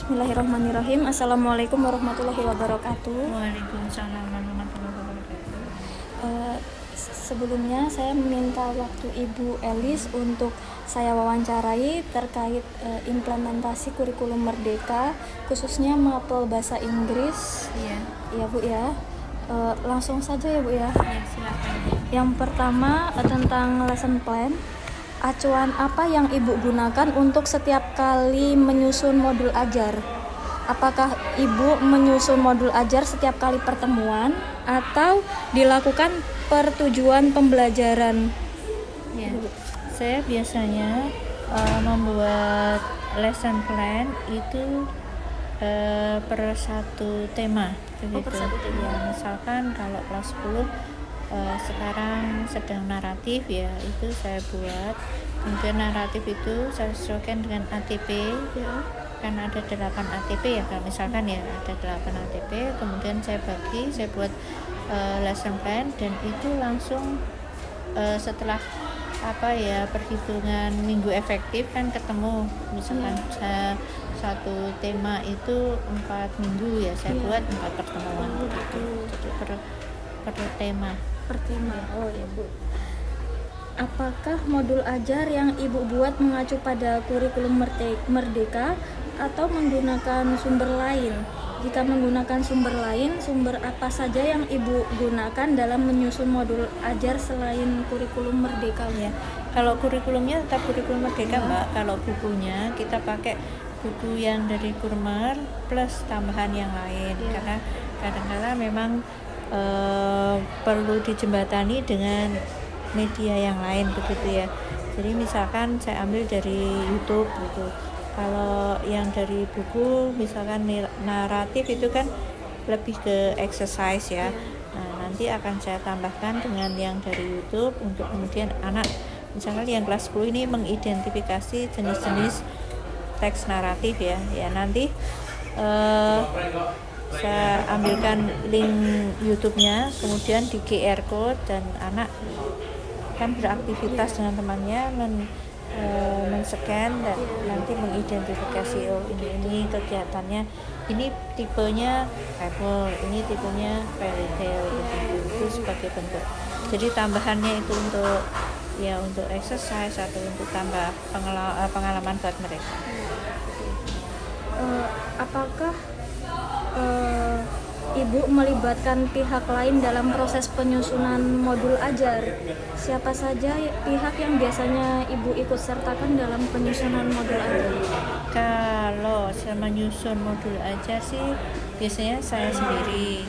Bismillahirrahmanirrahim. Assalamualaikum warahmatullahi wabarakatuh. Waalaikumsalam warahmatullahi wabarakatuh. Sebelumnya saya meminta waktu Ibu Elis untuk saya wawancarai terkait implementasi kurikulum Merdeka, khususnya mapel bahasa Inggris. Iya. Ya Bu ya. Langsung saja ya Bu ya. Ya, silakan. Yang pertama tentang lesson plan. Acuan apa yang Ibu gunakan untuk setiap kali menyusun modul ajar? Apakah Ibu menyusun modul ajar setiap kali pertemuan atau dilakukan per tujuan pembelajaran? Ya. Saya biasanya membuat lesson plan itu per satu tema begitu. Per satu tema. Ya, misalkan kalau kelas 10 sekarang sedang naratif, ya itu saya buat. Kemudian naratif itu saya sesuaikan dengan ATP Ya. kan ada 8 ATP ya, kalau misalkan ya ada 8 ATP, kemudian saya bagi, saya buat lesson plan, dan itu langsung setelah perhitungan minggu efektif kan ketemu, misalkan satu tema itu 4 minggu ya, saya buat 4 pertemuan begitu. Jadi per tema. Oh ya Bu. Apakah modul ajar yang Ibu buat mengacu pada kurikulum Merdeka atau menggunakan sumber lain? Jika menggunakan sumber lain, sumber apa saja yang Ibu gunakan dalam menyusun modul ajar selain kurikulum Merdeka? Ya, kalau kurikulumnya tetap kurikulum Merdeka, Mbak. Kalau bukunya kita pakai buku yang dari Kurmer plus tambahan yang lain, karena kadang-kadang memang perlu dijembatani dengan media yang lain begitu ya. Jadi misalkan saya ambil dari YouTube gitu. Kalau yang dari buku misalkan naratif itu kan lebih ke exercise ya. Nah, nanti akan saya tambahkan dengan yang dari YouTube untuk kemudian anak misalkan yang kelas 10 ini mengidentifikasi jenis-jenis teks naratif ya. Ya nanti saya ambilkan link YouTube-nya, kemudian di QR code, dan anak kan beraktivitas dengan temannya men-scan dan nanti mengidentifikasi, oh ini kegiatannya, ini tipenya Bible, ini tipenya fairy tale begitu. Itu sebagai bentuk. Jadi tambahannya itu untuk exercise atau untuk tambah pengalaman buat mereka. Apakah Ibu melibatkan pihak lain dalam proses penyusunan modul ajar? Siapa saja pihak yang biasanya Ibu ikut sertakan dalam penyusunan modul ajar? Kalau saya menyusun modul ajar sih biasanya saya sendiri,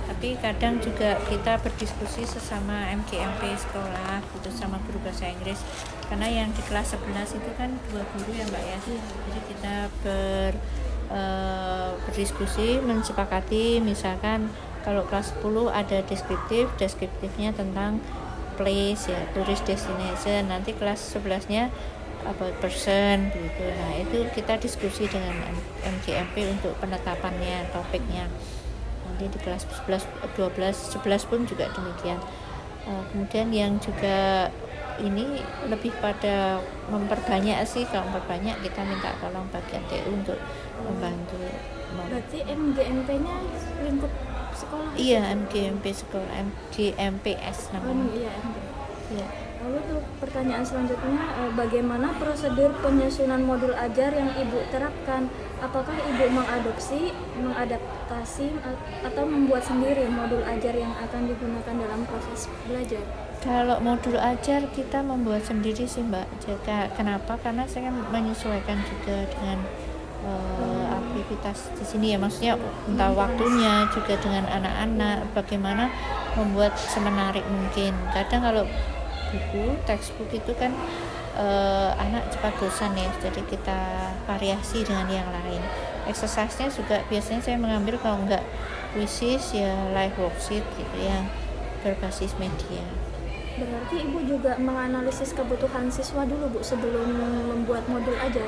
tapi kadang juga kita berdiskusi sesama MGMP sekolah gitu, sama guru bahasa Inggris, karena yang di kelas 11 itu kan 2 guru ya Mbak ya. Jadi kita berdiskusi, mensepakati, misalkan kalau kelas 10 ada deskriptifnya tentang place ya, tourist destination, nanti kelas 11-nya about person gitu. Nah, itu kita diskusi dengan MGMP untuk penetapannya, topiknya. Nanti di kelas 11, 12, 11 pun juga demikian. Kemudian yang juga ini lebih pada memperbanyak sih. Kalau memperbanyak kita minta tolong bagian TU untuk membantu. Berarti MGMP-nya lingkup sekolah? Iya, MGMP sekolah, MGMPS namanya. Iya. Lalu untuk pertanyaan selanjutnya, bagaimana prosedur penyusunan modul ajar yang Ibu terapkan? Apakah Ibu mengadaptasi atau membuat sendiri modul ajar yang akan digunakan dalam proses belajar? Kalau modul ajar kita membuat sendiri sih Mbak. Kenapa? Karena saya kan menyesuaikan juga dengan aktivitas di sini ya, maksudnya entah waktunya juga dengan anak-anak, bagaimana membuat semenarik mungkin. Kadang kalau textbook itu kan anak cepat bosan ya, jadi kita variasi dengan yang lain. Exercise-nya juga biasanya saya mengambil, kalau enggak quizzes ya live worksheet gitu yang berbasis media. Berarti Ibu juga menganalisis kebutuhan siswa dulu Bu sebelum membuat modul ajar?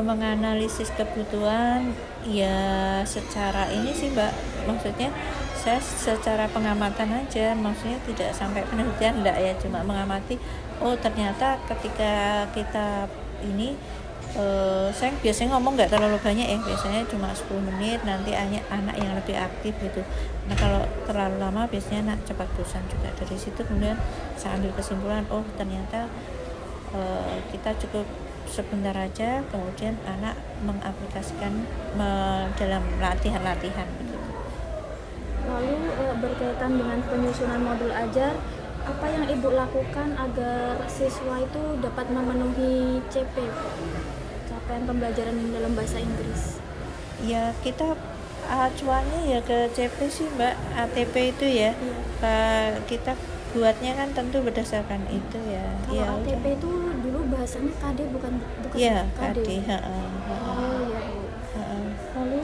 Menganalisis kebutuhan ya secara ini sih Mbak, maksudnya saya secara pengamatan aja, maksudnya tidak sampai penelitian enggak ya, cuma mengamati, oh ternyata ketika kita ini Saya biasanya ngomong nggak terlalu banyak ya, biasanya cuma 10 menit, nanti anak yang lebih aktif gitu. Nah kalau terlalu lama biasanya anak cepat bosan juga. Dari situ kemudian saya ambil kesimpulan, oh ternyata kita cukup sebentar aja, kemudian anak mengaplikasikan dalam latihan-latihan begitu. Lalu berkaitan dengan penyusunan modul ajar, apa yang Ibu lakukan agar siswa itu dapat memenuhi CP, capaian pembelajaran dalam bahasa Inggris? Ya kita acuannya ya ke CP sih Mbak, ATP itu ya. Kita buatnya kan tentu berdasarkan itu ya. Kalau Ya ATP udah. itu dulu bahasanya KD bukan Ya KD. KD. Oh iya Bu. Heeh. Lalu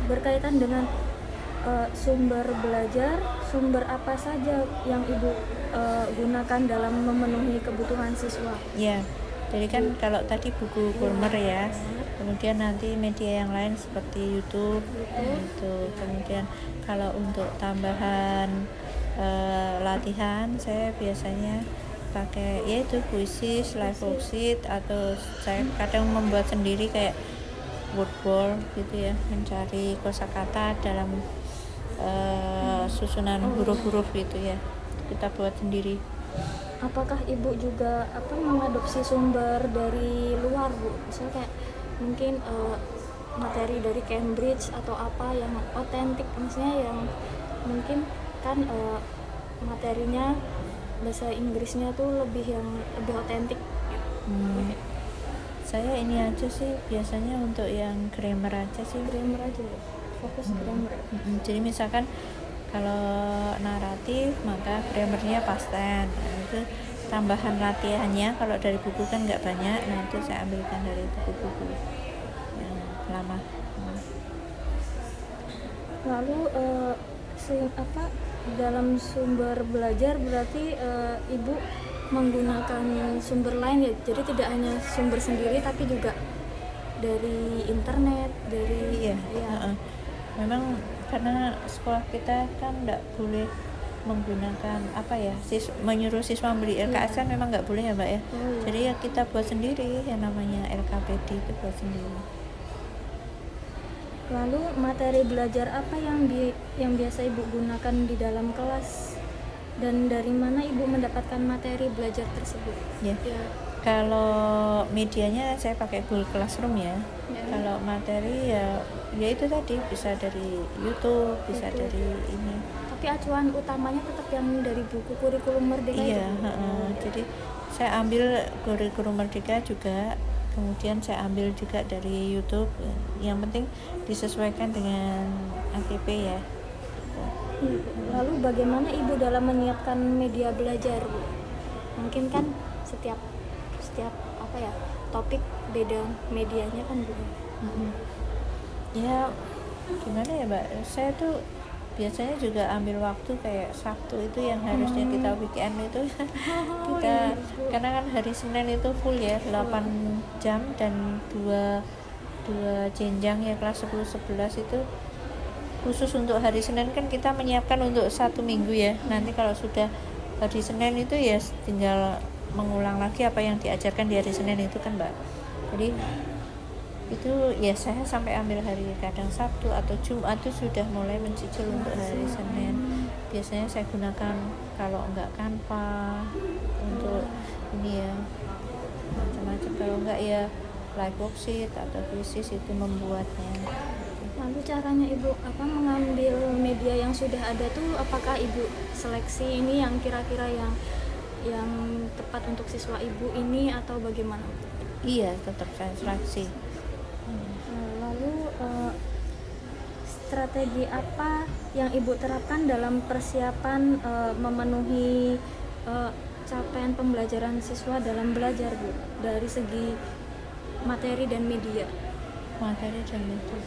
berkaitan dengan sumber belajar, sumber apa saja yang Ibu gunakan dalam memenuhi kebutuhan siswa? Ya, jadi kan kalau tadi buku Kurmer ya, kemudian nanti media yang lain seperti YouTube gitu. Kemudian kalau untuk tambahan latihan, saya biasanya pakai yaitu puisi, live worksheet, atau saya kadang membuat sendiri kayak word wall gitu ya, mencari kosakata dalam susunan huruf-huruf gitu ya, kita buat sendiri. Apakah Ibu juga mengadopsi sumber dari luar Bu? Misalnya kayak mungkin materi dari Cambridge atau apa yang otentik, misalnya yang mungkin kan materinya bahasa Inggrisnya tuh lebih otentik. Saya ini aja sih biasanya untuk yang grammar aja sih. Grammar aja ya? Fokus grammar. Jadi misalkan kalau naratif maka grammarnya past tense. Nah, itu tambahan latihannya kalau dari buku kan nggak banyak, nah itu saya ambilkan dari buku-buku yang lama. Lalu dalam sumber belajar berarti Ibu menggunakan sumber lain ya, jadi tidak hanya sumber sendiri tapi juga dari internet, dari Memang karena sekolah kita kan nggak boleh menggunakan menyuruh siswa beli LKS kan memang nggak boleh ya Mbak ya. Jadi ya kita buat sendiri yang namanya LKPD itu buat sendiri. Lalu materi belajar apa yang biasa Ibu gunakan di dalam kelas, dan dari mana Ibu mendapatkan materi belajar tersebut? Ya. Kalau medianya saya pakai Google Classroom ya. Kalau materi ya itu tadi bisa dari YouTube, bisa dari ini. Tapi acuan utamanya tetap yang dari buku Kurikulum Merdeka itu. Jadi saya ambil Kurikulum Merdeka juga, kemudian saya ambil juga dari YouTube. Yang penting disesuaikan dengan ATP ya. Lalu bagaimana Ibu dalam menyiapkan media belajar, Bu? Mungkin kan setiap topik beda medianya kan Bu. Ya gimana ya Mbak, saya tuh biasanya juga ambil waktu kayak Sabtu itu yang harusnya kita weekend itu karena kan hari Senin itu full ya 8 jam dan dua jenjang ya, kelas 10-11 itu khusus untuk hari Senin kan kita menyiapkan untuk 1 minggu ya. Nanti kalau sudah hari Senin itu ya tinggal mengulang lagi apa yang diajarkan di hari Senin itu kan Mbak. Jadi itu ya saya sampai ambil hari kadang Sabtu atau Jumat itu sudah mulai mencicil untuk hari Senin. Biasanya saya gunakan kalau enggak Canva untuk ini ya macam-macam, kalau enggak ya live worksheet atau thesis itu membuatnya. Lalu caranya Ibu mengambil media yang sudah ada tuh, apakah Ibu seleksi ini yang kira-kira yang tepat untuk siswa Ibu ini atau bagaimana? Iya, tetap saya seleksi. Lalu strategi apa yang Ibu terapkan dalam persiapan memenuhi capaian pembelajaran siswa dalam belajar Bu, dari segi materi dan media? Materi dan media.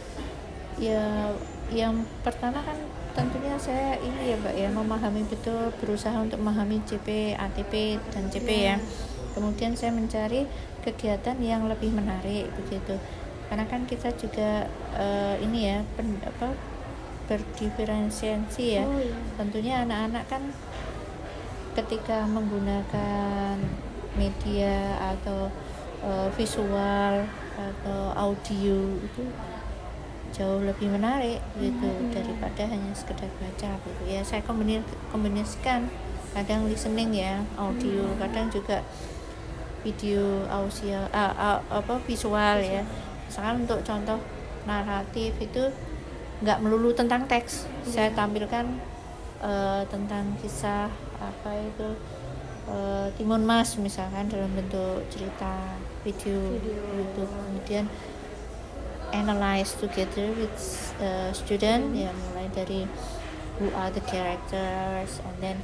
Ya, yang pertama kan tentunya saya ini ya Mbak ya, memahami betul, berusaha untuk memahami CP, ATP dan CP ya. Kemudian saya mencari kegiatan yang lebih menarik begitu. Karena kan kita juga ini ya berdiferensiasi ya. Tentunya anak-anak kan ketika menggunakan media atau visual atau audio itu jauh lebih menarik gitu daripada hanya sekedar baca gitu ya. Saya kombinasikan, kadang listening ya, audio, kadang juga video, audio, visual ya. Misalkan untuk contoh naratif itu nggak melulu tentang teks, saya tampilkan tentang kisah apa itu Timun Mas misalkan dalam bentuk cerita video gitu. Kemudian analyze together with student ya, mulai dari who are the characters and then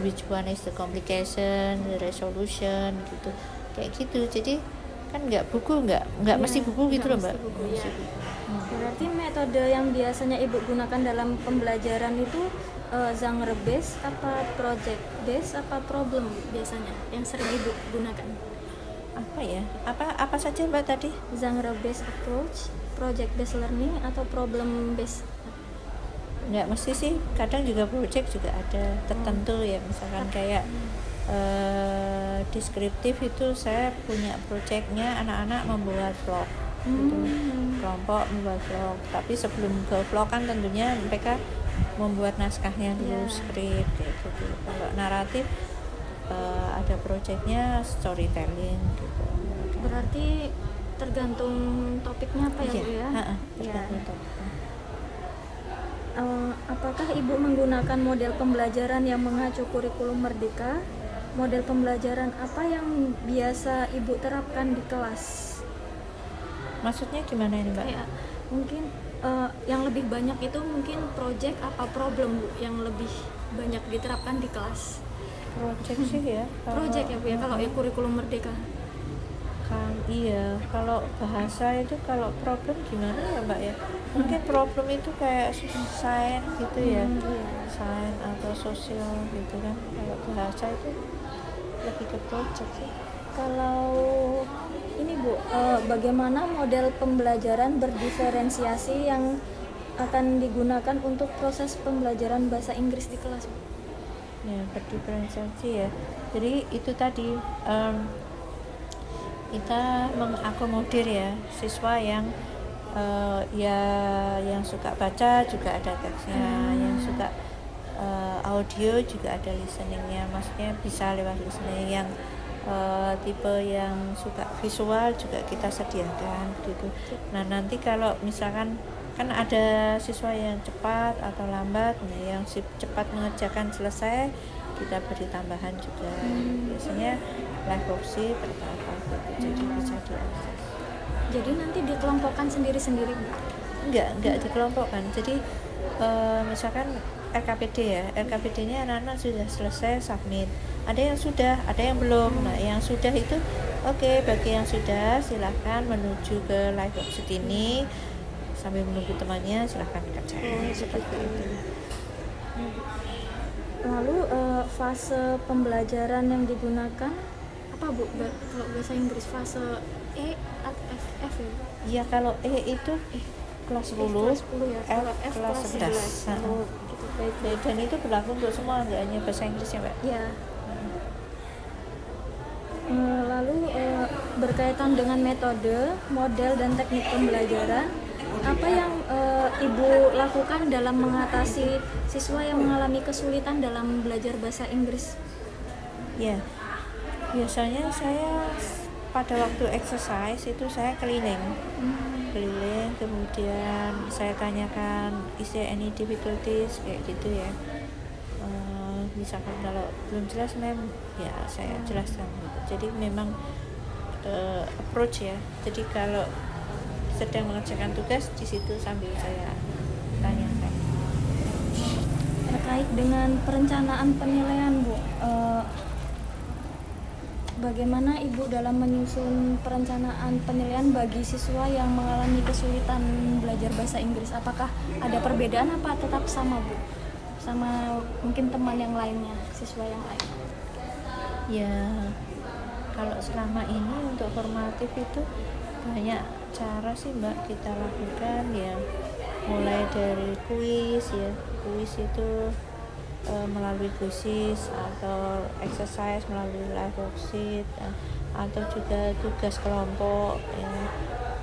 which one is the complication, the resolution gitu, kayak gitu. Jadi kan nggak mesti buku gitu loh Mbak. Berarti metode yang biasanya Ibu gunakan dalam pembelajaran itu genre based apa project based apa problem biasanya yang sering Ibu gunakan? Apa ya? Apa saja Mbak tadi? Genre based approach, project based learning atau problem based? Nggak mesti sih, kadang juga project juga ada tertentu ya, misalkan kayak deskriptif itu saya punya projectnya anak-anak membuat vlog gitu. Kelompok membuat vlog, tapi sebelum ke vlog kan tentunya mereka membuat naskahnya dulu, skrip kayak gitu. Kalau naratif ada projectnya storytelling gitu. Berarti tergantung topiknya apa ya Bu ya? Tergantung topiknya. Apakah Ibu menggunakan model pembelajaran yang mengacu kurikulum Merdeka? Model pembelajaran apa yang biasa Ibu terapkan di kelas? Maksudnya gimana ini Mbak? Kayak mungkin yang lebih banyak itu mungkin project apa problem Bu yang lebih banyak diterapkan di kelas? Project sih ya. Project ya Bu ya, kalau ya kurikulum Merdeka. Kan iya, kalau bahasa itu kalau problem gimana ya Mbak ya? Mungkin problem itu kayak sains gitu ya, sains atau sosial gitu kan. Kalau bahasa itu lebih ke project sih. Kalau ini Bu, bagaimana model pembelajaran berdiferensiasi yang akan digunakan untuk proses pembelajaran bahasa Inggris di kelas Bu? Ya, berdiferensiasi ya. Jadi itu tadi kita mengakomodir ya siswa yang yang suka baca juga ada teksnya, yang suka audio juga ada listeningnya, maksudnya bisa lewat listening. Yang tipe yang suka visual juga kita sediakan gitu. Nah nanti kalau misalkan kan ada siswa yang cepat atau lambat, nah yang cepat mengerjakan selesai kita beri tambahan juga. Biasanya live worksheet atau apa gitu, jadi bisa diakses. Jadi nanti dikelompokkan sendiri-sendiri Bu? Enggak dikelompokkan. Jadi misalkan RKPD ya, RKPD-nya anak-anak sudah selesai submit. Ada yang sudah, ada yang belum. Nah, yang sudah itu oke, bagi yang sudah silahkan menuju ke live worksheet ini sambil menunggu temannya, silahkan kerjain seperti itu. Lalu fase pembelajaran yang digunakan apa Bu? Kalau bahasa Inggris fase E atau F ya? Iya, kalau E itu kelas 10, kelas 10 ya. F Kalau F kelas 11. Oh, gitu. Baik. Dan itu berlaku untuk semua, nggak hanya bahasa Inggris ya Mbak? Ya. Lalu berkaitan dengan metode, model, dan teknik pembelajaran, apa yang Ibu lakukan dalam mengatasi siswa yang mengalami kesulitan dalam belajar bahasa Inggris? Ya, biasanya saya pada waktu exercise itu saya keliling, kemudian saya tanyakan is there any difficulties kayak gitu ya. Misalkan kalau belum jelas ya saya jelaskan gitu. Jadi memang approach ya. Jadi kalau sedang mengerjakan tugas di situ sambil saya tanyakan. Terkait dengan perencanaan penilaian Bu, bagaimana Ibu dalam menyusun perencanaan penilaian bagi siswa yang mengalami kesulitan belajar bahasa Inggris? Apakah ada perbedaan apa tetap sama Bu? Sama mungkin teman yang lainnya, siswa yang lain? Ya, kalau selama ini untuk formatif itu banyak cara sih Mbak kita lakukan ya, mulai dari kuis ya, kuis itu melalui kuisis atau exercise melalui live worksheet atau juga tugas kelompok ya,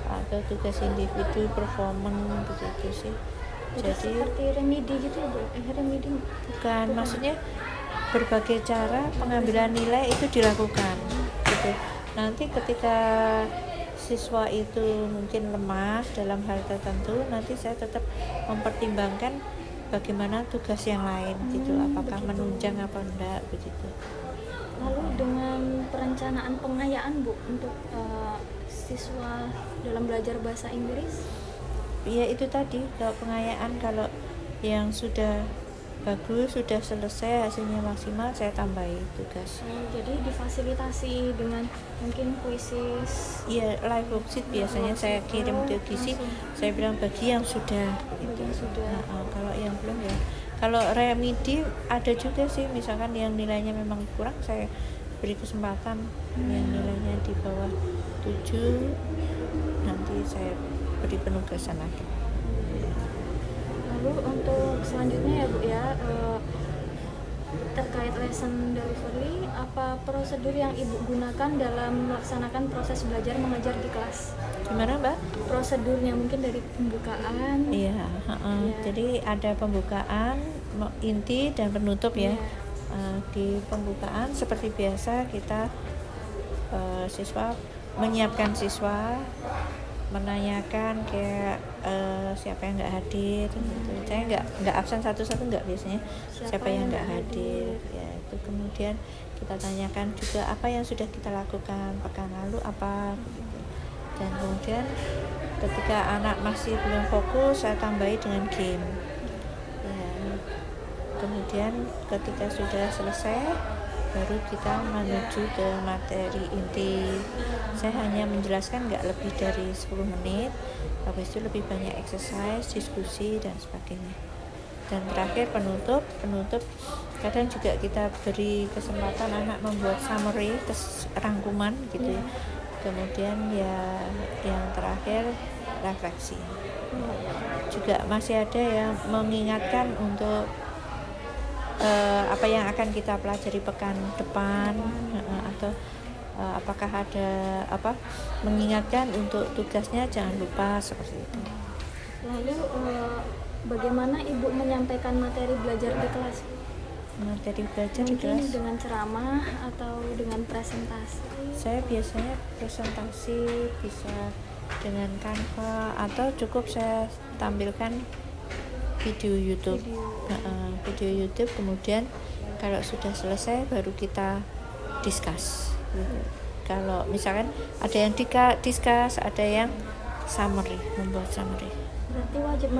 atau tugas individu performance begitu sih. Jadi seperti remedi gitu ya Bu? Remedi Bukan, maksudnya berbagai cara pengambilan nilai itu dilakukan gitu. Nanti ketika siswa itu mungkin lemah dalam hal tertentu, nanti saya tetap mempertimbangkan bagaimana tugas yang lain gitu, apakah begitu. menunjang apa enggak begitu. Lalu dengan perencanaan pengayaan Bu untuk siswa dalam belajar bahasa Inggris? Ya itu tadi, kalau pengayaan, kalau yang sudah bagus, sudah selesai, hasilnya maksimal, saya tambahi tugas. Jadi difasilitasi dengan mungkin kuisis. Iya, live worksheet biasanya saya kirim ke Gizi, saya bilang bagi yang sudah gitu. Yang sudah. Kalau yang belum ya, kalau remedi ada juga sih, misalkan yang nilainya memang kurang, saya beri kesempatan yang nilainya di bawah 7, nanti saya beri penugasan lagi. Lalu untuk selanjutnya ya Bu ya, terkait lesson delivery, apa prosedur yang Ibu gunakan dalam melaksanakan proses belajar mengajar di kelas? Gimana Mbak? Prosedurnya mungkin dari pembukaan. Iya, Iya. jadi ada pembukaan, inti dan penutup ya. Iya. Di pembukaan seperti biasa kita siswa menyiapkan siswa, menanyakan kayak siapa yang nggak hadir gitu. Saya nggak absen satu-satu, nggak, biasanya siapa yang nggak hadir ya, itu kemudian kita tanyakan juga apa yang sudah kita lakukan pekan lalu apa begitu. Dan kemudian ketika anak masih belum fokus, saya tambahi dengan game ya. Kemudian ketika sudah selesai, baru kita menuju ke materi inti. Saya hanya menjelaskan nggak lebih dari 10 menit, habis itu lebih banyak exercise, diskusi, dan sebagainya. Dan terakhir penutup kadang juga kita beri kesempatan anak membuat summary, rangkuman gitu ya. Kemudian ya yang terakhir refleksi. Juga masih ada yang mengingatkan untuk apa yang akan kita pelajari pekan depan, atau apakah ada mengingatkan untuk tugasnya jangan lupa seperti itu. Lalu bagaimana Ibu menyampaikan materi belajar di kelas? Materi belajar di Mungkin kelas, dengan ceramah atau dengan presentasi? saya biasanya presentasi bisa dengan Canva, atau cukup saya tampilkan video YouTube. Video YouTube, kemudian kalau sudah selesai baru kita discuss gitu. Kalau misalkan ada yang discuss, ada yang summary, membuat summary. Berarti wajib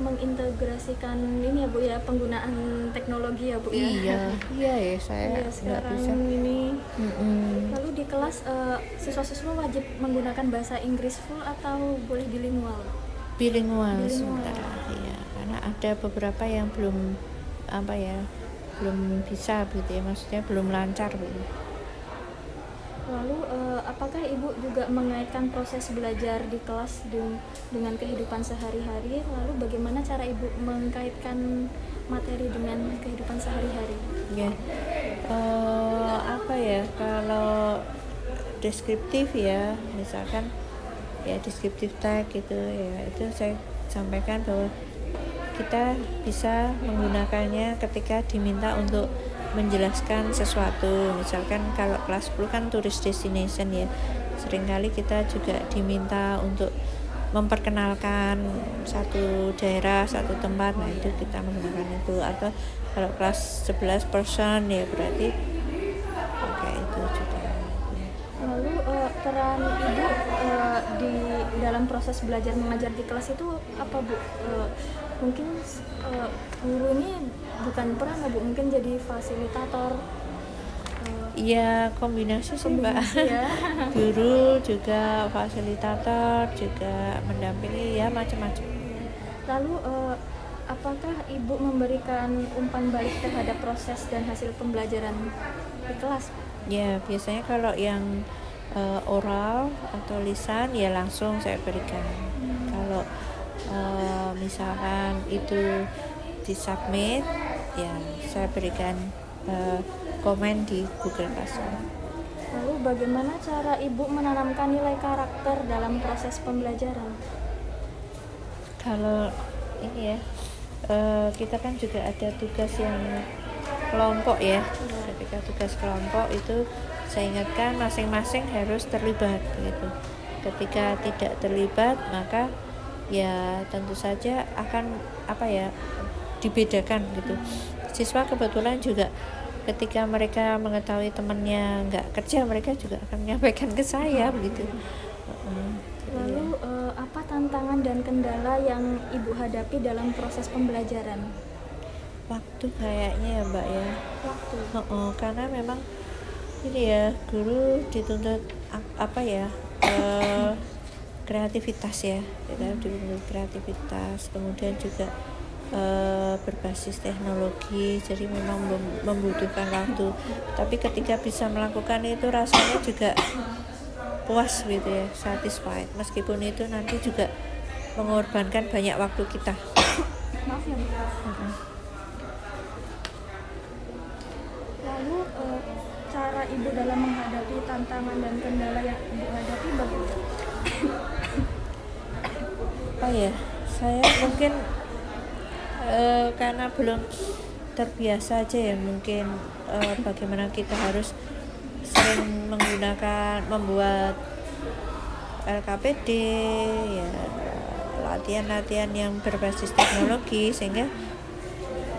mengintegrasikan ini ya Bu ya, penggunaan teknologi ya Bu ya. Iya ya, saya Iya, nggak sekarang bisa. ini. Lalu di kelas siswa-siswa wajib menggunakan bahasa Inggris full atau boleh bilingual? Bilingual sementara, ya, karena ada beberapa yang belum belum bisa gitu ya, maksudnya belum lancar gitu. Lalu apakah Ibu juga mengaitkan proses belajar di kelas dengan kehidupan sehari-hari? Lalu bagaimana cara Ibu mengkaitkan materi dengan kehidupan sehari-hari? Ya, kalau deskriptif ya, misalkan ya deskriptif tag gitu ya, itu saya sampaikan bahwa kita bisa menggunakannya ketika diminta untuk menjelaskan sesuatu. Misalkan kalau kelas 10 kan tourist destination ya, seringkali kita juga diminta untuk memperkenalkan satu daerah, satu tempat, nah itu kita menggunakan itu. Atau kalau kelas 11 person ya berarti kayak itu juga. Lalu peran Ibu di dalam proses belajar mengajar di kelas itu apa Bu? Mungkin guru ini bukan peran ya Bu, mungkin jadi fasilitator. Iya, kombinasi sih Mbak. Ya. Guru juga fasilitator, juga mendampingi, ya macam-macam. Lalu apakah Ibu memberikan umpan balik terhadap proses dan hasil pembelajaran di kelas? Ya, biasanya kalau yang oral atau lisan ya langsung saya berikan. Kalau misalkan itu disubmit, ya saya berikan komen di Google Classroom. Lalu Lalu bagaimana cara ibu menanamkan nilai karakter dalam proses pembelajaran? Kalau ini ya, kita kan juga ada tugas yang kelompok ya. Ketika tugas kelompok itu saya ingatkan masing-masing harus terlibat gitu. Ketika tidak terlibat maka ya tentu saja akan dibedakan gitu. Siswa kebetulan juga ketika mereka mengetahui temannya nggak kerja, mereka juga akan menyampaikan ke saya begitu. Lalu apa tantangan dan kendala yang ibu hadapi dalam proses pembelajaran? Waktu kayaknya ya Mbak ya. Waktu. Karena memang ini ya, guru dituntut kreativitas ya, kita dituntut kreativitas, kemudian juga berbasis teknologi, jadi memang membutuhkan waktu. Tapi ketika bisa melakukan itu rasanya juga puas gitu ya, satisfied. Meskipun itu nanti juga mengorbankan banyak waktu kita. Maaf ya Bu. Lalu cara ibu dalam menghadapi tantangan dan kendala yang ibu hadapi bagaimana? Saya mungkin karena belum terbiasa aja ya, mungkin bagaimana kita harus sering membuat LKPD ya, latihan-latihan yang berbasis teknologi, sehingga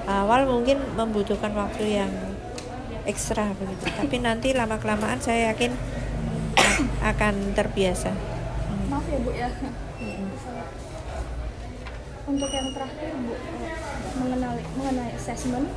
awal mungkin membutuhkan waktu yang ekstra begitu, tapi nanti lama-kelamaan saya yakin akan terbiasa. Maaf ya Bu ya. Untuk yang terakhir Bu, mengenai assessment,